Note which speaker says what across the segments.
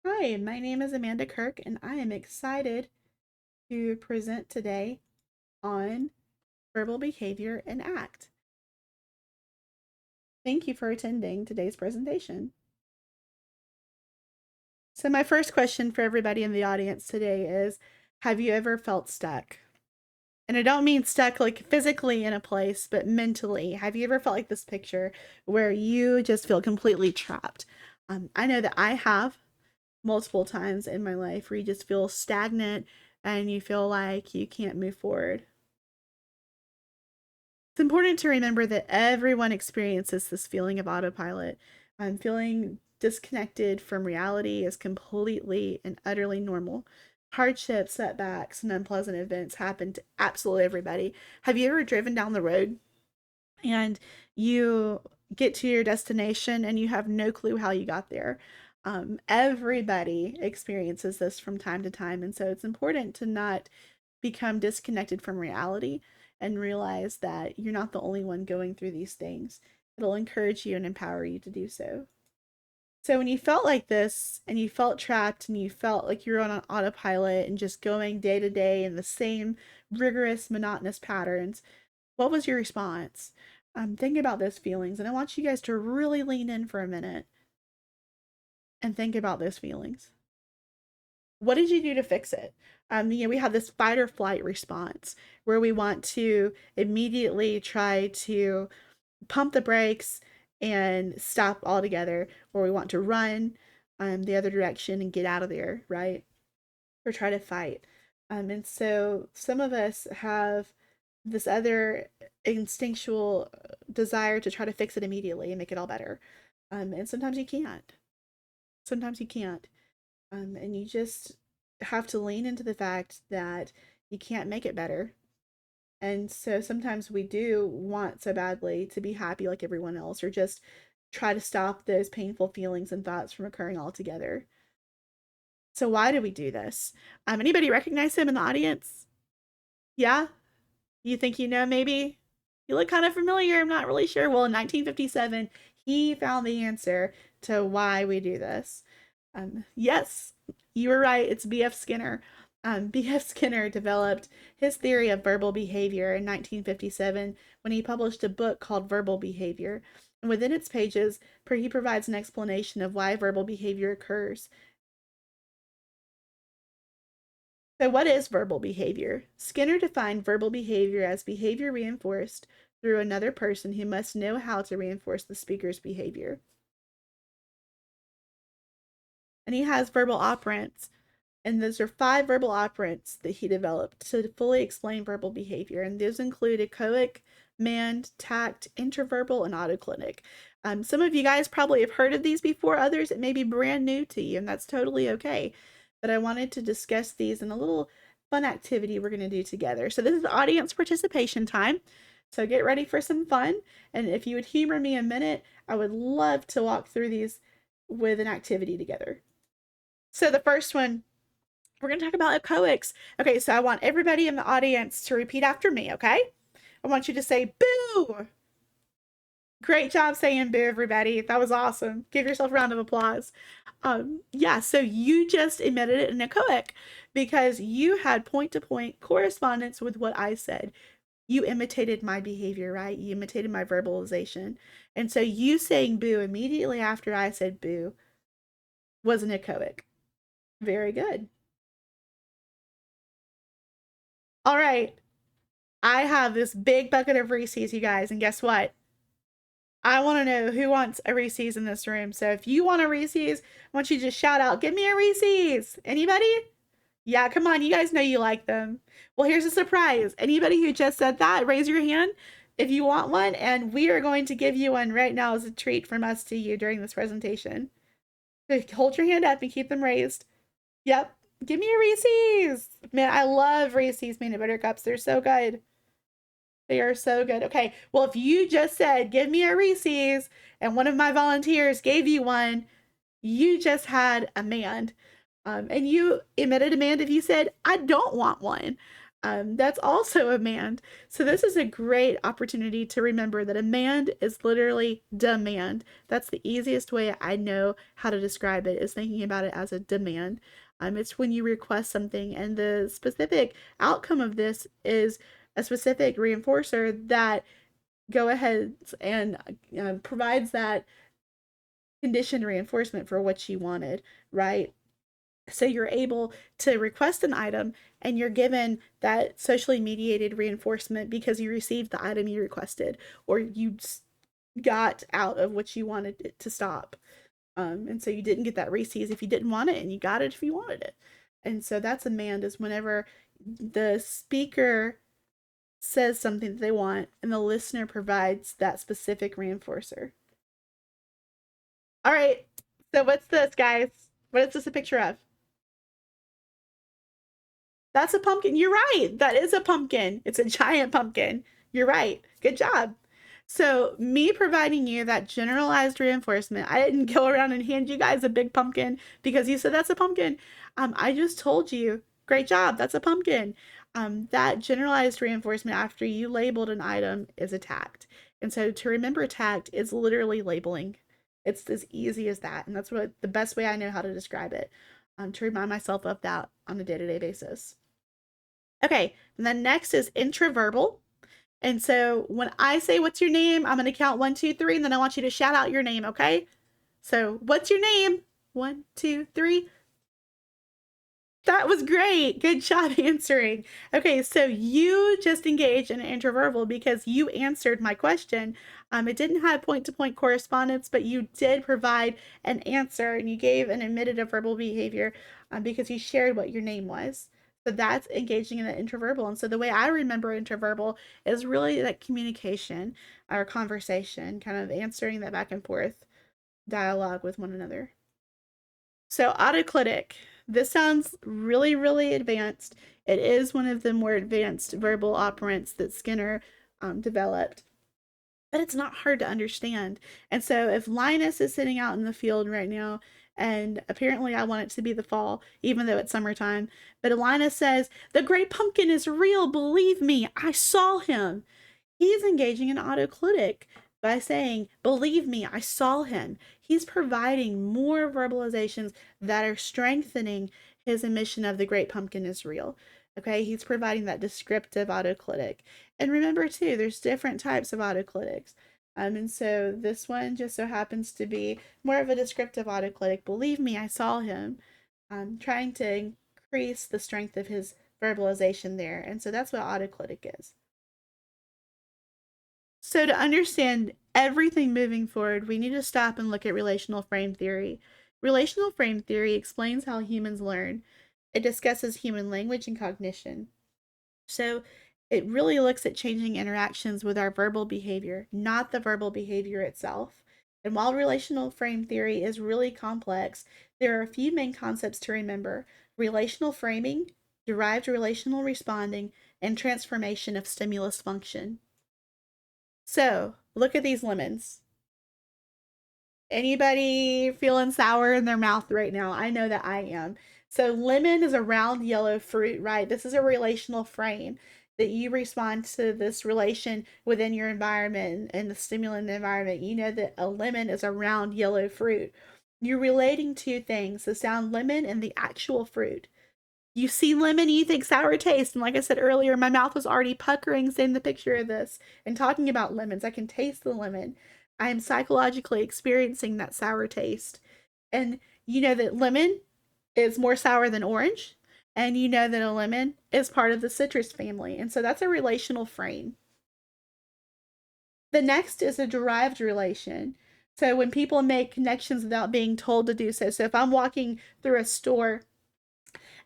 Speaker 1: Hi, my name is Amanda Kirk, and I am excited to present today on verbal behavior and ACT. Thank you for attending today's presentation. So, my first question for everybody in the audience today is, have you ever felt stuck? And I don't mean stuck like physically in a place, but mentally. Have you ever felt like this picture where you just feel completely trapped? I know that I have multiple times in my life where you just feel stagnant and you feel like you can't move forward. It's important to remember that everyone experiences this feeling of autopilot. Feeling disconnected from reality is completely and utterly normal. Hardships, setbacks, and unpleasant events happen to absolutely everybody. Have you ever driven down the road and you get to your destination and you have no clue how you got there? Everybody experiences this from time to time, and so it's important to not become disconnected from reality and realize that you're not the only one going through these things. It'll encourage you and empower you to do so. So when you felt like this and you felt trapped and you felt like you're on an autopilot and just going day to day in the same rigorous, monotonous patterns, what was your response? Think about those feelings, and I want you guys to really lean in for a minute and think about those feelings. What did you do to fix it? We have this fight or flight response where we want to immediately try to pump the brakes and stop altogether, or we want to run the other direction and get out of there, right? Or try to fight. And so some of us have this other instinctual desire to try to fix it immediately and make it all better. And sometimes you can't. Sometimes you can't. And you just have to lean into the fact that you can't make it better. And so sometimes we do want so badly to be happy like everyone else, or just try to stop those painful feelings and thoughts from occurring altogether. So why do we do this? Anybody recognize him in the audience? Yeah? You think you know maybe? You look kind of familiar. I'm not really sure. Well, in 1957, he found the answer to why we do this. Yes, you were right. It's B.F. Skinner. B.F. Skinner developed his theory of verbal behavior in 1957 when he published a book called Verbal Behavior. And within its pages, he provides an explanation of why verbal behavior occurs. So, what is verbal behavior? Skinner defined verbal behavior as behavior reinforced through another person who must know how to reinforce the speaker's behavior. And he has verbal operants. And those are 5 verbal operants that he developed to fully explain verbal behavior. And those include echoic, mand, tact, interverbal, and autoclinic. Some of you guys probably have heard of these before. Others, it may be brand new to you, and that's totally okay. But I wanted to discuss these in a little fun activity we're going to do together. So this is audience participation time. So get ready for some fun. And if you would humor me a minute, I would love to walk through these with an activity together. So the first one, we're going to talk about echoics. Okay, so I want everybody in the audience to repeat after me, okay? I want you to say boo. Great job saying boo, everybody. That was awesome. Give yourself a round of applause. Yeah, so you just emitted it in echoic because you had point to point correspondence with what I said. You imitated my behavior, right? You imitated my verbalization. And so you saying boo immediately after I said boo was an echoic. Very good. All right. I have this big bucket of Reese's, you guys, and guess what? I want to know who wants a Reese's in this room. So if you want a Reese's, I want you to just shout out, "Give me a Reese's." Anybody? Yeah, come on. You guys know you like them. Well, here's a surprise. Anybody who just said that, raise your hand if you want one, and we are going to give you one right now as a treat from us to you during this presentation. So hold your hand up and keep them raised. Yep. Give me a Reese's. Man, I love Reese's peanut butter cups. They're so good. They are so good. Okay, well, if you just said, "Give me a Reese's," and one of my volunteers gave you one, you just had a man. And you emitted a demand if you said, "I don't want one." That's also a mand. So this is a great opportunity to remember that a mand is literally demand. That's the easiest way I know how to describe it, is thinking about it as a demand. It's when you request something, and the specific outcome of this is a specific reinforcer that go ahead and provides that conditioned reinforcement for what you wanted, right? So you're able to request an item and you're given that socially mediated reinforcement because you received the item you requested, or you got out of what you wanted it to stop. And so you didn't get that Reese's if you didn't want it, and you got it if you wanted it. And so that's a mand, is whenever the speaker says something that they want and the listener provides that specific reinforcer. All right. So what's this, guys? What is this a picture of? That's a pumpkin. You're right. That is a pumpkin. It's a giant pumpkin. You're right. Good job. So, me providing you that generalized reinforcement, I didn't go around and hand you guys a big pumpkin because you said that's a pumpkin. I just told you, great job, that's a pumpkin. That generalized reinforcement after you labeled an item is a tact. And so, to remember tact is literally labeling. It's as easy as that. And that's what the best way I know how to describe it, to remind myself of that on a day to day basis. Okay, and then next is intraverbal. And so when I say, what's your name? I'm going to count 1, 2, 3, and then I want you to shout out your name, okay? So, what's your name? 1, 2, 3. That was great. Good job answering. Okay, so you just engaged in an interverbal because you answered my question. It didn't have point-to-point correspondence, but you did provide an answer, and you gave an admitted verbal behavior because you shared what your name was. So that's engaging in an interverbal. And so the way I remember interverbal is really that communication or conversation, kind of answering that back and forth dialogue with one another. So autoclitic. This sounds really, really advanced. It is one of the more advanced verbal operants that Skinner developed, but it's not hard to understand. And so if Linus is sitting out in the field right now, and apparently I want it to be the fall, even though it's summertime, but Linus says, the great pumpkin is real, believe me, I saw him. He's engaging in autoclitic by saying, believe me, I saw him. He's providing more verbalizations that are strengthening his admission of the great pumpkin is real. Okay, he's providing that descriptive autoclitic. And remember, too, there's different types of autoclitics. And so this one just so happens to be more of a descriptive autoclitic. Believe me, I saw him. Trying to increase the strength of his verbalization there. And so that's what autoclitic is. So, to understand everything moving forward, we need to stop and look at relational frame theory. Relational frame theory explains how humans learn, it discusses human language and cognition. So, it really looks at changing interactions with our verbal behavior, not the verbal behavior itself. And while relational frame theory is really complex, there are a few main concepts to remember: relational framing, derived relational responding, and transformation of stimulus function. So, look at these lemons. Anybody feeling sour in their mouth right now? I know that I am. So, lemon is a round yellow fruit, right? This is a relational frame that you respond to this relation within your environment and the stimulant environment. You know that a lemon is a round yellow fruit. You're relating two things: the sound lemon and the actual fruit. You see lemon, you think sour taste. And like I said earlier, my mouth was already puckering seeing the picture of this and talking about lemons. I can taste the lemon. I am psychologically experiencing that sour taste. And you know that lemon is more sour than orange. And you know that a lemon is part of the citrus family. And so that's a relational frame. The next is a derived relation. So when people make connections without being told to do so. So if I'm walking through a store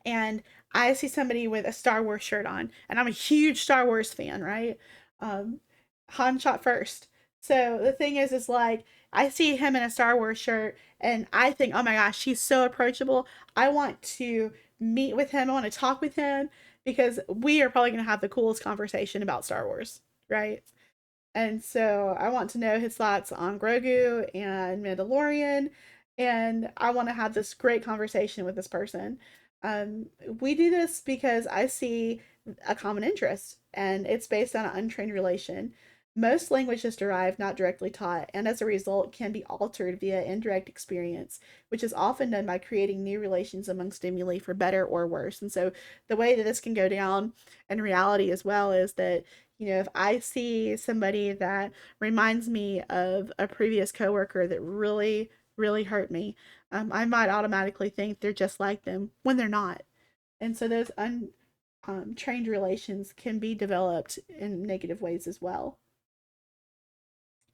Speaker 1: and I see somebody with a Star Wars shirt on, and I'm a huge Star Wars fan, right? Han shot first. So the thing is like I see him in a Star Wars shirt, and I think, oh my gosh, he's so approachable. I want to meet with him. I want to talk with him because we are probably going to have the coolest conversation about Star Wars, right? And so I want to know his thoughts on Grogu and Mandalorian. And I want to have this great conversation with this person. We do this because I see a common interest, and it's based on an untrained relation. Most language is derived, not directly taught, and as a result can be altered via indirect experience, which is often done by creating new relations among stimuli for better or worse. And so the way that this can go down in reality as well is that, if I see somebody that reminds me of a previous coworker that really, really hurt me, I might automatically think they're just like them when they're not. And so those trained relations can be developed in negative ways as well.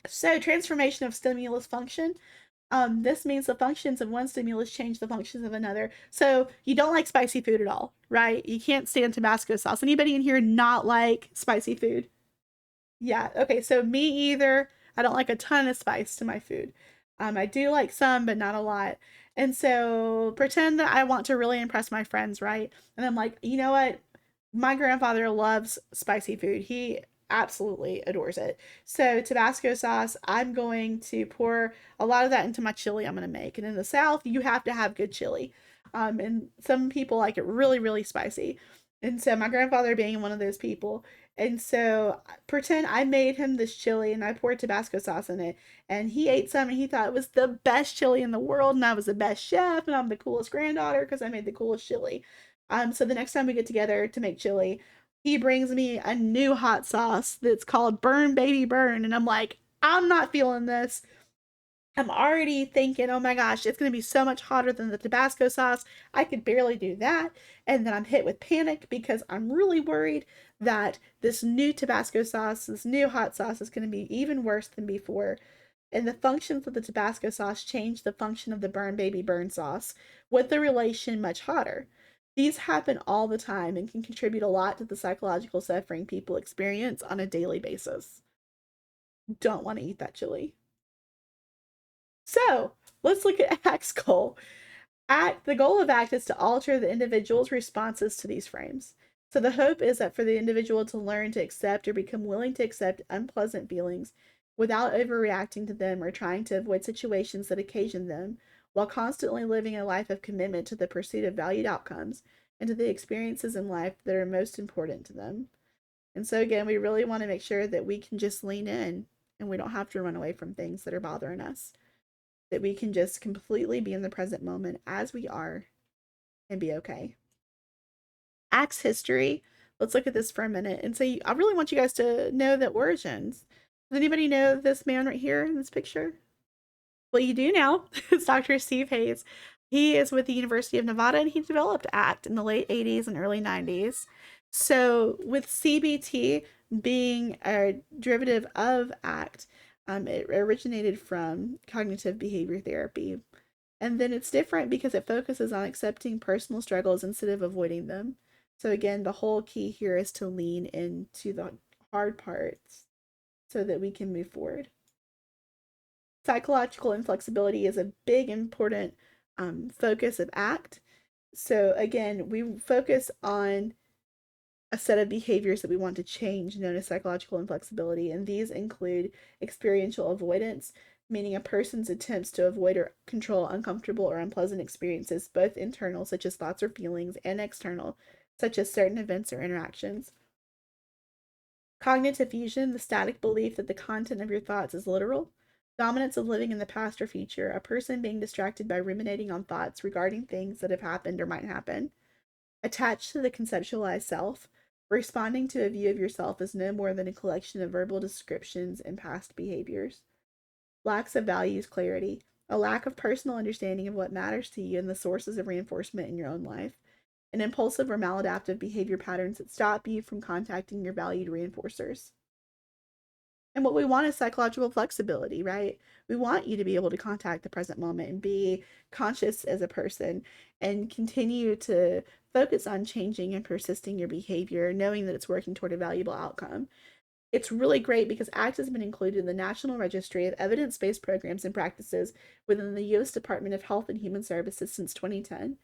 Speaker 1: So, transformation of stimulus function. This means the functions of one stimulus change the functions of another. So, you don't like spicy food at all, right? You can't stand Tabasco sauce. Anybody in here not like spicy food? Yeah, okay, so me either. I don't like a ton of spice to my food. I do like some, but not a lot. And so pretend that I want to really impress my friends, right? And I'm like, you know what? My grandfather loves spicy food. He absolutely adores it. So Tabasco sauce, I'm going to pour a lot of that into my chili I'm going to make. And in the South, you have to have good chili. And some people like it really, really spicy. And so my grandfather being one of those people, and so pretend I made him this chili and I poured Tabasco sauce in it. And he ate some and he thought it was the best chili in the world. And I was the best chef and I'm the coolest granddaughter because I made the coolest chili. So the next time we get together to make chili, he brings me a new hot sauce that's called Burn Baby Burn. And I'm like, I'm not feeling this. I'm already thinking, oh my gosh, it's going to be so much hotter than the Tabasco sauce. I could barely do that. And then I'm hit with panic because I'm really worried that this new Tabasco sauce, this new hot sauce, is going to be even worse than before. And the functions of the Tabasco sauce change the function of the Burn Baby Burn sauce, with the relation much hotter. These happen all the time and can contribute a lot to the psychological suffering people experience on a daily basis. Don't want to eat that chili. So let's look at ACT's goal. The goal of ACT is to alter the individual's responses to these frames. So the hope is that for the individual to learn to accept or become willing to accept unpleasant feelings without overreacting to them or trying to avoid situations that occasion them, while constantly living a life of commitment to the pursuit of valued outcomes and to the experiences in life that are most important to them. And so again, we really want to make sure that we can just lean in and we don't have to run away from things that are bothering us, that we can just completely be in the present moment as we are and be okay. Axe history. Let's look at this for a minute and say, I really want you guys to know the origins. Does anybody know this man right here in this picture? Well, you do now. It's Dr. Steve Hayes. He is with the University of Nevada and he developed ACT in the late 80s and early 90s. So, with CBT being a derivative of ACT, it originated from cognitive behavior therapy. And then it's different because it focuses on accepting personal struggles instead of avoiding them. So, again, the whole key here is to lean into the hard parts so that we can move forward. Psychological inflexibility is a big, important focus of ACT. So, again, we focus on a set of behaviors that we want to change, known as psychological inflexibility. And these include experiential avoidance, meaning a person's attempts to avoid or control uncomfortable or unpleasant experiences, both internal, such as thoughts or feelings, and external, such as certain events or interactions. Cognitive fusion, the static belief that the content of your thoughts is literal. Dominance of living in the past or future, a person being distracted by ruminating on thoughts regarding things that have happened or might happen. Attached to the conceptualized self, responding to a view of yourself as no more than a collection of verbal descriptions and past behaviors. Lacks of values clarity, a lack of personal understanding of what matters to you and the sources of reinforcement in your own life. And impulsive or maladaptive behavior patterns that stop you from contacting your valued reinforcers. And what we want is psychological flexibility, right? We want you to be able to contact the present moment and be conscious as a person and continue to focus on changing and persisting your behavior, knowing that it's working toward a valuable outcome. It's really great because ACT has been included in the National Registry of Evidence-Based Programs and Practices within the U.S. Department of Health and Human Services since 2010.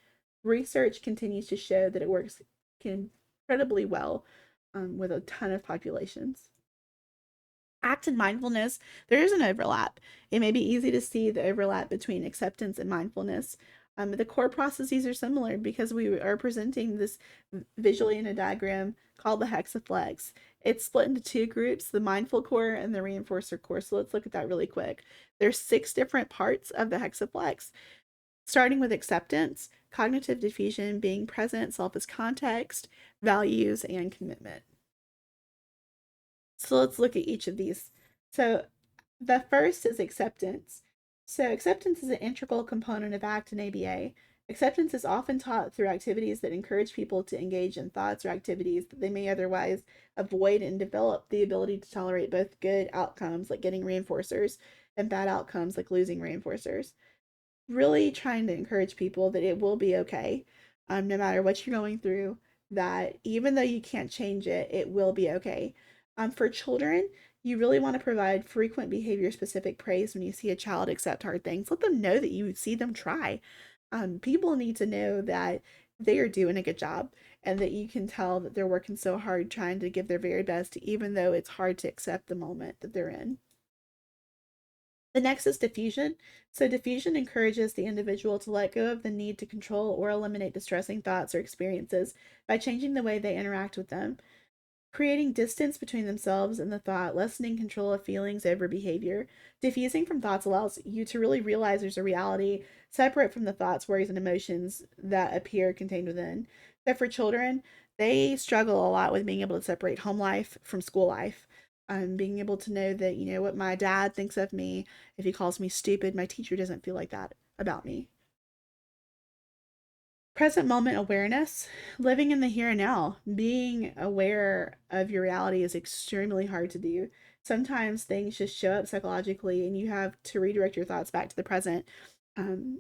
Speaker 1: Research continues to show that it works incredibly well with a ton of populations. ACT and mindfulness, there is an overlap. It may be easy to see the overlap between acceptance and mindfulness. The core processes are similar because we are presenting this visually in a diagram called the hexaflex. It's split into two groups, the mindful core and the reinforcer core. So let's look at that really quick. There's 6 different parts of the hexaflex, starting with acceptance, cognitive diffusion, being present, self as context, values, and commitment. So let's look at each of these. So the first is acceptance. So acceptance is an integral component of ACT and ABA. Acceptance is often taught through activities that encourage people to engage in thoughts or activities that they may otherwise avoid and develop the ability to tolerate both good outcomes, like getting reinforcers, and bad outcomes, like losing reinforcers. Really trying to encourage people that it will be okay, no matter what you're going through, that even though you can't change it, it will be okay. For children, you really want to provide frequent behavior specific praise when you see a child accept hard things. Let them know that you see them try. People need to know that they are doing a good job and that you can tell that they're working so hard trying to give their very best, even though it's hard to accept the moment that they're in. The next is diffusion. So, diffusion encourages the individual to let go of the need to control or eliminate distressing thoughts or experiences by changing the way they interact with them, creating distance between themselves and the thought, lessening control of feelings over behavior. Diffusing from thoughts allows you to really realize there's a reality separate from the thoughts, worries, and emotions that appear contained within. So for children, they struggle a lot with being able to separate home life from school life. Being able to know that, what my dad thinks of me, if he calls me stupid, my teacher doesn't feel like that about me. Present moment awareness, living in the here and now, being aware of your reality is extremely hard to do. Sometimes things just show up psychologically and you have to redirect your thoughts back to the present. Um,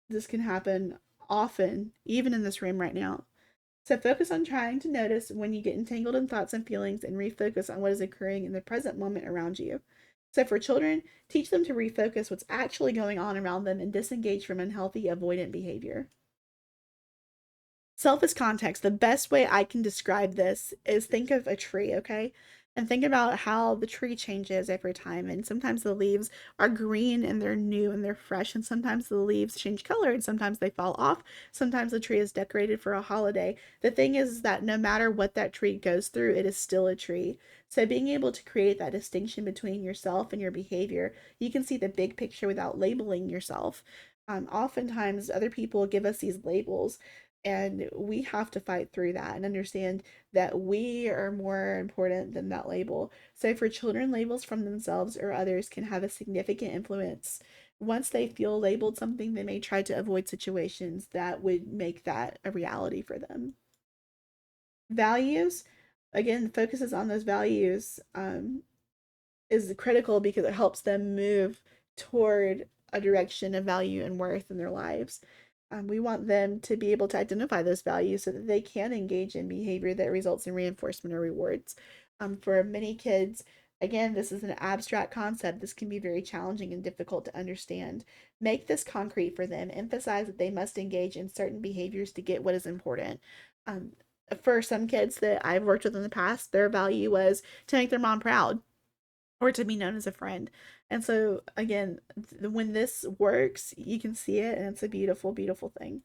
Speaker 1: this can happen often, even in this room right now. So focus on trying to notice when you get entangled in thoughts and feelings and refocus on what is occurring in the present moment around you. So for children, teach them to refocus what's actually going on around them and disengage from unhealthy avoidant behavior. Self is context. The best way I can describe this is think of a tree, okay? And think about how the tree changes over time. And sometimes the leaves are green and they're new and they're fresh. And sometimes the leaves change color and sometimes they fall off. Sometimes the tree is decorated for a holiday. The thing is that no matter what that tree goes through, it is still a tree. So being able to create that distinction between yourself and your behavior, you can see the big picture without labeling yourself. Oftentimes, other people give us these labels and we have to fight through that and understand that we are more important than that label. So, for children, labels from themselves or others can have a significant influence. Once they feel labeled something, they may try to avoid situations that would make that a reality for them. Values, again, focuses on those values. Is critical because it helps them move toward a direction of value and worth in their lives. We want them to be able to identify those values so that they can engage in behavior that results in reinforcement or rewards. For many kids, again, this is an abstract concept. This can be very challenging and difficult to understand. Make this concrete for them. Emphasize that they must engage in certain behaviors to get what is important. Um, for some kids that I've worked with in the past, their value was to make their mom proud or to be known as a friend. And so, again, when this works, you can see it, and it's a beautiful, beautiful thing.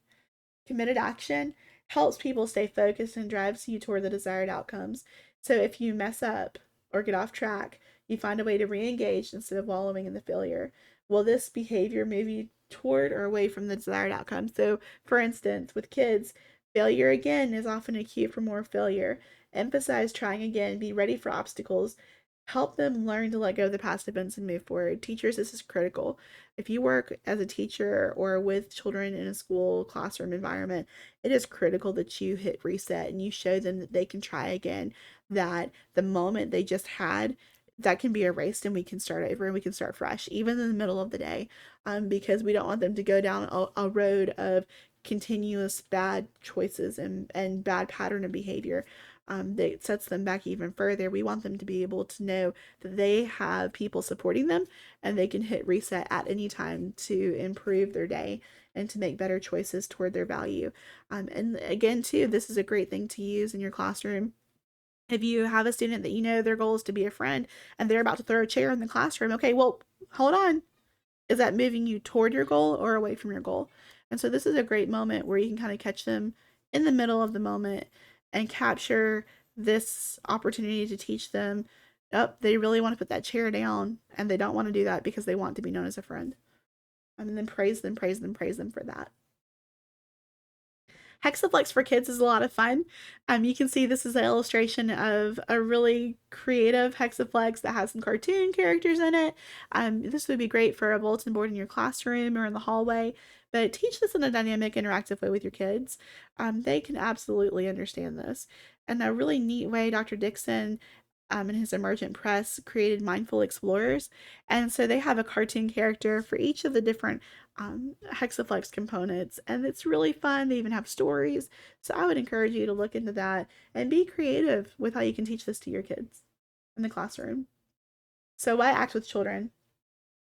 Speaker 1: Committed action helps people stay focused and drives you toward the desired outcomes. So, if you mess up or get off track, you find a way to re engage instead of wallowing in the failure. Will this behavior move you toward or away from the desired outcome? So, for instance, with kids, failure again is often a cue for more failure. Emphasize trying again, be ready for obstacles, help them learn to let go of the past events and move forward. Teachers, this is critical. If you work as a teacher or with children in a school classroom environment, it is critical that you hit reset and you show them that they can try again, that the moment they just had, that can be erased and we can start over and we can start fresh, even in the middle of the day, because we don't want them to go down a road of continuous bad choices and bad pattern of behavior that sets them back even further. We want them to be able to know that they have people supporting them and they can hit reset at any time to improve their day and to make better choices toward their value. And again, too, this is a great thing to use in your classroom. If you have a student that you know their goal is to be a friend and they're about to throw a chair in the classroom, okay, well, hold on. Is that moving you toward your goal or away from your goal? And so this is a great moment where you can kind of catch them in the middle of the moment and capture this opportunity to teach them, oh, they really want to put that chair down and they don't want to do that because they want to be known as a friend. And then praise them, praise them, praise them for that. Hexaflex for kids is a lot of fun. You can see this is an illustration of a really creative Hexaflex that has some cartoon characters in it. This would be great for a bulletin board in your classroom or in the hallway, but teach this in a dynamic, interactive way with your kids. They can absolutely understand this. And a really neat way, Dr. Dixon in his Emergent Press created Mindful Explorers. And so they have a cartoon character for each of the different Hexaflex components. And it's really fun. They even have stories. So I would encourage you to look into that and be creative with how you can teach this to your kids in the classroom. So why act with children?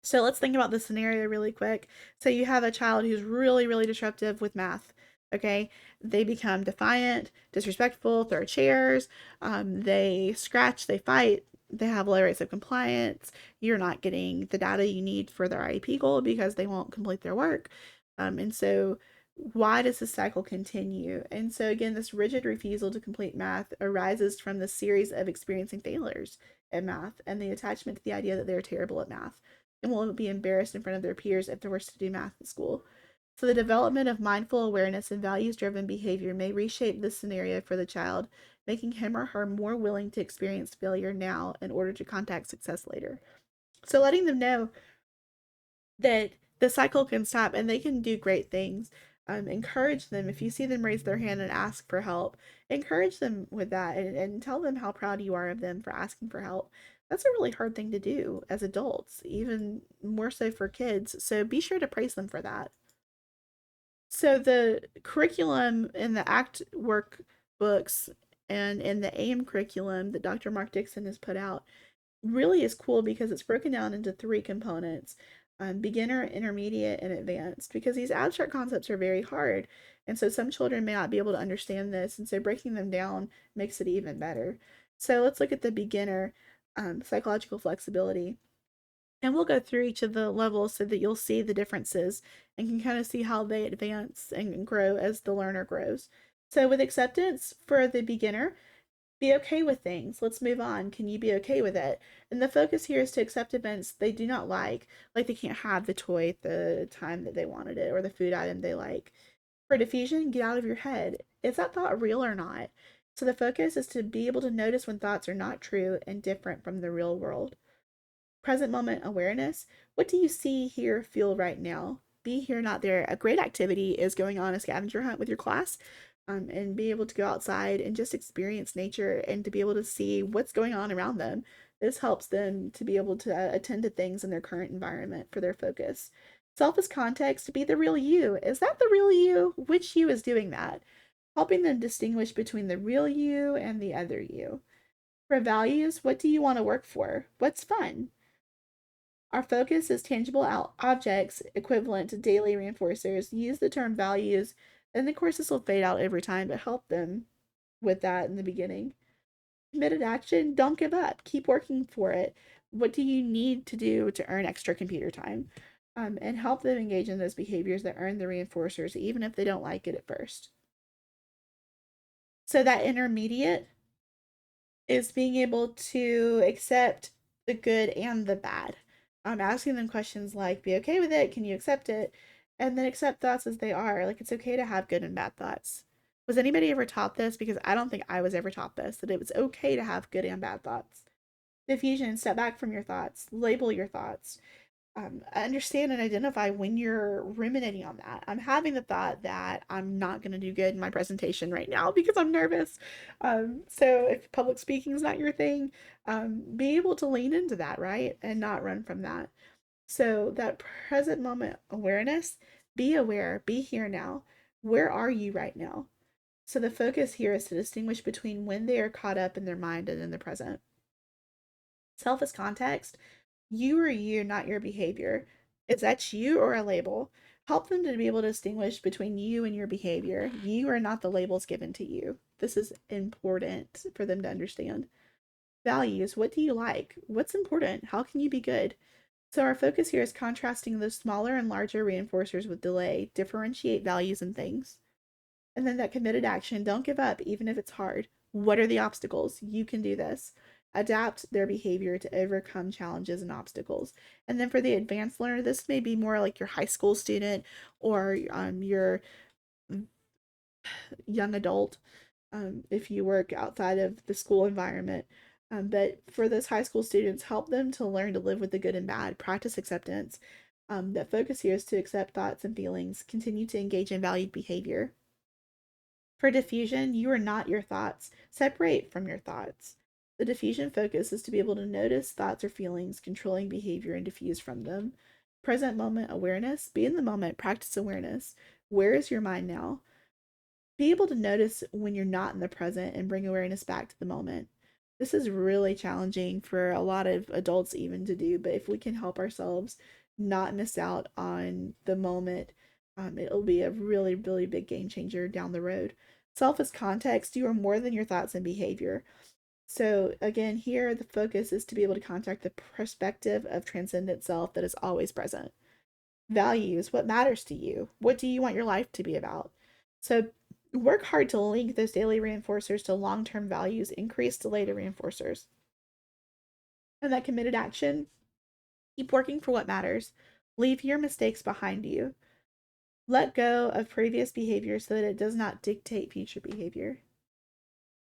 Speaker 1: So let's think about the scenario really quick. So you have a child who's really, really disruptive with math. Okay, they become defiant, disrespectful, throw chairs, they scratch, they fight, they have low rates of compliance. You're not getting the data you need for their IEP goal because they won't complete their work. And so, why does this cycle continue? And so, again, this rigid refusal to complete math arises from the series of experiencing failures in math and the attachment to the idea that they're terrible at math and will be embarrassed in front of their peers if they're forced to do math at school. So, the development of mindful awareness and values driven behavior may reshape this scenario for the child, making him or her more willing to experience failure now in order to contact success later. So, letting them know that the cycle can stop and they can do great things. Encourage them. If you see them raise their hand and ask for help, encourage them with that and tell them how proud you are of them for asking for help. That's a really hard thing to do as adults, even more so for kids. So be sure to praise them for that. So the curriculum in the ACT work books and in the AM curriculum that Dr. Mark Dixon has put out really is cool because it's broken down into three components: beginner, intermediate, and advanced, because these abstract concepts are very hard. And so some children may not be able to understand this. And so breaking them down makes it even better. So let's look at the beginner, psychological flexibility. And we'll go through each of the levels so that you'll see the differences and can kind of see how they advance and grow as the learner grows. So, with acceptance for the beginner, be okay with things. Let's move on. Can you be okay with it? And the focus here is to accept events they do not like they can't have the toy at the time that they wanted it or the food item they like. For diffusion, get out of your head. Is that thought real or not? So the focus is to be able to notice when thoughts are not true and different from the real world. Present moment awareness. What do you see, hear, feel right now? Be here, not there. A great activity is going on a scavenger hunt with your class, and be able to go outside and just experience nature and to be able to see what's going on around them. This helps them to be able to attend to things in their current environment for their focus. Self as context, be the real you. Is that the real you? Which you is doing that? Helping them distinguish between the real you and the other you. For values, what do you want to work for? What's fun? Our focus is tangible objects equivalent to daily reinforcers. Use the term values, and of course, this will fade out over time, but help them with that in the beginning. Committed action, don't give up. Keep working for it. What do you need to do to earn extra computer time? And help them engage in those behaviors that earn the reinforcers, even if they don't like it at first. So, that intermediate is being able to accept the good and the bad. Asking them questions like, be okay with it, can you accept it? And then accept thoughts as they are. Like, it's okay to have good and bad thoughts. Was anybody ever taught this? Because I don't think I was ever taught this, that it was okay to have good and bad thoughts. Diffusion, step back from your thoughts, label your thoughts, understand and identify when you're ruminating on that. I'm having the thought that I'm not going to do good in my presentation right now because I'm nervous. So if public speaking is not your thing, be able to lean into that, right? And not run from that. So that present moment awareness, be aware, be here now. Where are you right now? So the focus here is to distinguish between when they are caught up in their mind and in the present. Self as context, you or you, not your behavior. Is that you or a label? Help them to be able to distinguish between you and your behavior. You are not the labels given to you. This is important for them to understand. Values, what do you like? What's important? How can you be good? So our focus here is contrasting those smaller and larger reinforcers with delay, differentiate values and things. And then that committed action, don't give up, even if it's hard. What are the obstacles? You can do this. Adapt their behavior to overcome challenges and obstacles. And then for the advanced learner, this may be more like your high school student or your young adult if you work outside of the school environment. But for those high school students, help them to learn to live with the good and bad, practice acceptance. That focus here is to accept thoughts and feelings, continue to engage in valued behavior. For diffusion, you are not your thoughts. Separate from your thoughts. The diffusion focus is to be able to notice thoughts or feelings, controlling behavior, and diffuse from them. Present moment awareness, be in the moment, practice awareness. Where is your mind now? Be able to notice when you're not in the present and bring awareness back to the moment. This is really challenging for a lot of adults even to do, but if we can help ourselves not miss out on the moment, it'll be a really, really big game changer down the road. Self is context. You are more than your thoughts and behavior. So, again, here the focus is to be able to contact the perspective of transcendent self that is always present. Values, what matters to you? What do you want your life to be about? So, work hard to link those daily reinforcers to long term values, increase the later reinforcers. And that committed action, keep working for what matters. Leave your mistakes behind you. Let go of previous behavior so that it does not dictate future behavior.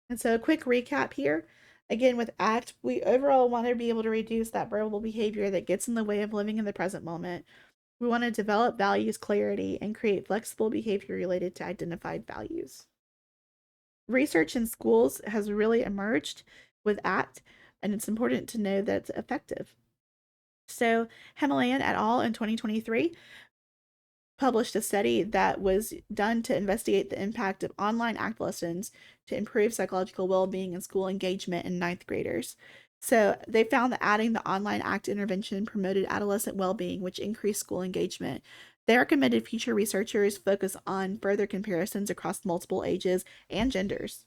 Speaker 1: And so, a quick recap here. Again, with ACT, we overall want to be able to reduce that verbal behavior that gets in the way of living in the present moment. We want to develop values clarity and create flexible behavior related to identified values. Research in schools has really emerged with ACT, and it's important to know that it's effective. So, Himalayan et al. In 2023 published a study that was done to investigate the impact of online ACT lessons to improve psychological well being and school engagement in ninth graders. So they found that adding the online ACT intervention promoted adolescent well being, which increased school engagement. They recommended future researchers focus on further comparisons across multiple ages and genders.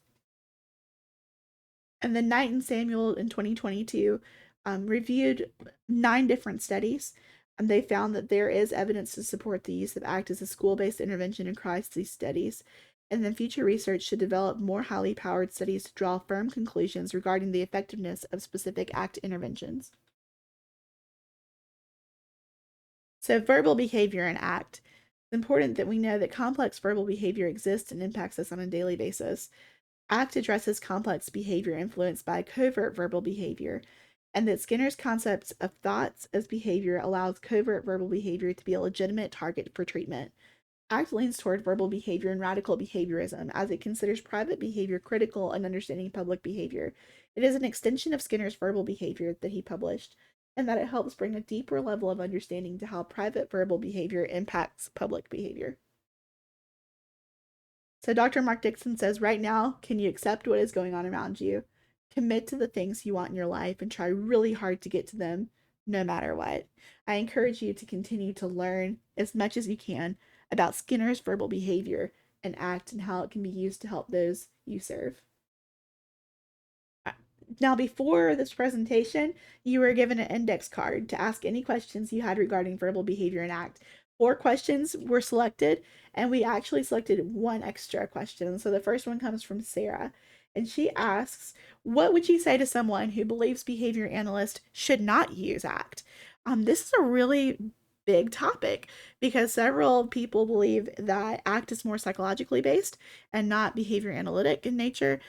Speaker 1: And then Knight and Samuel in 2022 reviewed 9 different studies, and they found that there is evidence to support the use of ACT as a school based intervention across these studies. And then future research should develop more highly powered studies to draw firm conclusions regarding the effectiveness of specific ACT interventions. So, verbal behavior and ACT. It's important that we know that complex verbal behavior exists and impacts us on a daily basis. ACT addresses complex behavior influenced by covert verbal behavior, and that Skinner's concept of thoughts as behavior allows covert verbal behavior to be a legitimate target for treatment. ACT leans toward verbal behavior and radical behaviorism as it considers private behavior critical in understanding public behavior. It is an extension of Skinner's verbal behavior that he published, and that it helps bring a deeper level of understanding to how private verbal behavior impacts public behavior. So Dr. Mark Dixon says, right now, can you accept what is going on around you? Commit to the things you want in your life and try really hard to get to them no matter what. I encourage you to continue to learn as much as you can about Skinner's verbal behavior and ACT and how it can be used to help those you serve. Now, before this presentation, you were given an index card to ask any questions you had regarding verbal behavior and ACT. 4 questions were selected, and we actually selected 1 extra question. So the first one comes from Sarah, and she asks, what would you say to someone who believes behavior analysts should not use ACT? This is a really big topic because several people believe that ACT is more psychologically based and not behavior analytic in nature.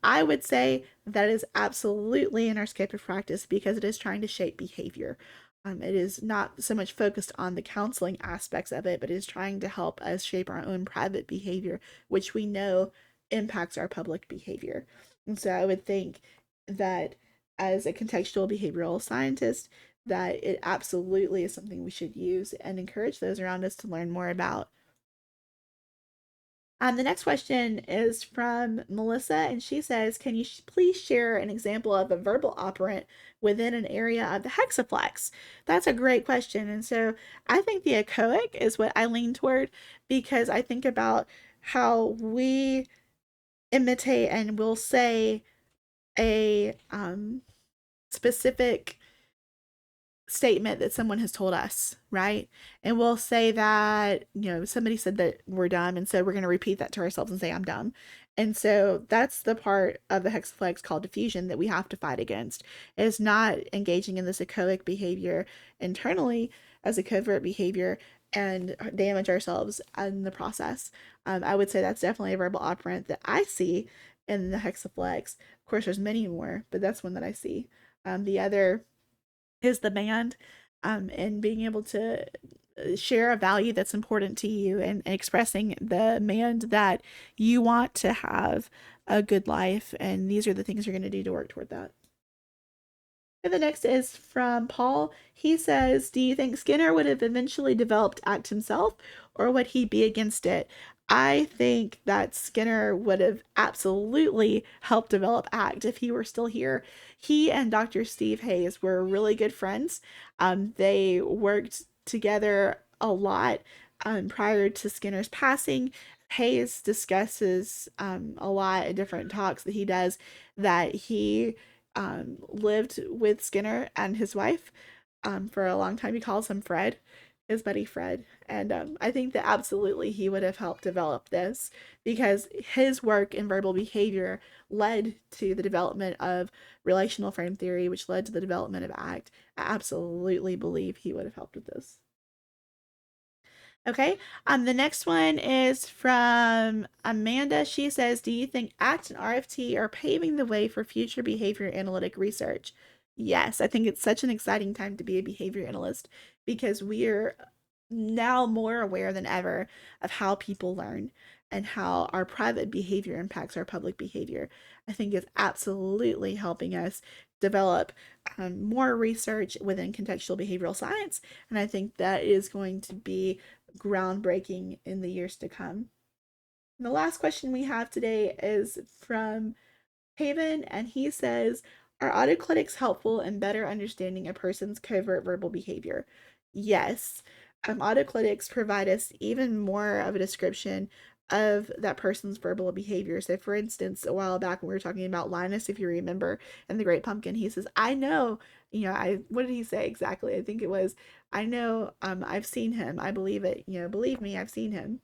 Speaker 1: I would say that is absolutely in our scope of practice because it is trying to shape behavior. It is not so much focused on the counseling aspects of it, but it is trying to help us shape our own private behavior, which we know impacts our public behavior. And so I would think that as a contextual behavioral scientist, that it absolutely is something we should use and encourage those around us to learn more about. The next question is from Melissa, and she says, can you please share an example of a verbal operant within an area of the hexaplex? That's a great question. And so I think the echoic is what I lean toward because I think about how we imitate and will say a specific statement that someone has told us, right? And we'll say that, somebody said that we're dumb, and so we're going to repeat that to ourselves and say, I'm dumb. And so that's the part of the hexaflex called diffusion that we have to fight against, is not engaging in this echoic behavior internally as a covert behavior and damage ourselves in the process. I would say that's definitely a verbal operant that I see in the hexaflex. Of course, there's many more, but that's one that I see. The other is the band, and being able to share a value that's important to you, and expressing the demand that you want to have a good life. And these are the things you're going to do to work toward that. And the next is from Paul. He says, do you think Skinner would have eventually developed ACT himself, or would he be against it? I think that Skinner would have absolutely helped develop ACT if he were still here. He and Dr. Steve Hayes were really good friends. They worked together a lot prior to Skinner's passing. Hayes discusses a lot in different talks that he does that he lived with Skinner and his wife for a long time. He calls him Fred, his buddy Fred. And I think that absolutely he would have helped develop this, because his work in verbal behavior led to the development of relational frame theory, which led to the development of ACT. I absolutely believe he would have helped with this. Okay. The next one is from Amanda. She says, do you think ACT and RFT are paving the way for future behavior analytic research? Yes, I think it's such an exciting time to be a behavior analyst, because we are now more aware than ever of how people learn and how our private behavior impacts our public behavior. I think it's absolutely helping us develop more research within contextual behavioral science. And I think that is going to be groundbreaking in the years to come. And the last question we have today is from Haven, and he says, are autoclitics helpful in better understanding a person's covert verbal behavior? Yes. Autoclitics provide us even more of a description of that person's verbal behavior. So, for instance, a while back when we were talking about Linus, if you remember, in The Great Pumpkin, he says, I know, what did he say exactly? I think it was, I know, I've seen him. I believe it. Believe me, I've seen him.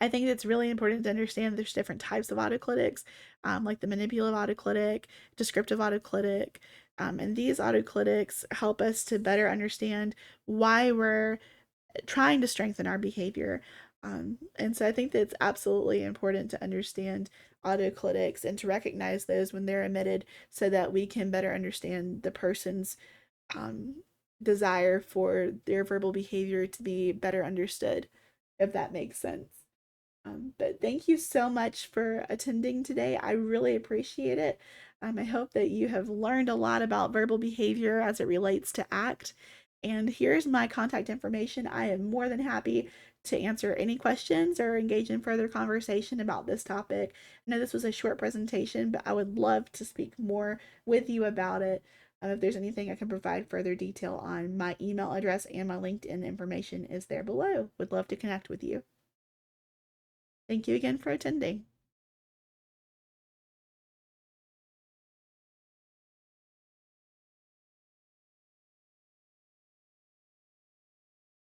Speaker 1: I think it's really important to understand there's different types of autoclitics, like the manipulative autoclitic, descriptive autoclitic, and these autoclitics help us to better understand why we're trying to strengthen our behavior. And so I think that it's absolutely important to understand autoclitics and to recognize those when they're emitted, so that we can better understand the person's um, desire for their verbal behavior to be better understood, if that makes sense. But thank you so much for attending today. I really appreciate it. I hope that you have learned a lot about verbal behavior as it relates to ACT. And here's my contact information. I am more than happy to answer any questions or engage in further conversation about this topic. I know this was a short presentation, but I would love to speak more with you about it. If there's anything I can provide further detail on, my email address and my LinkedIn information is there below. Would love to connect with you. Thank you again for attending.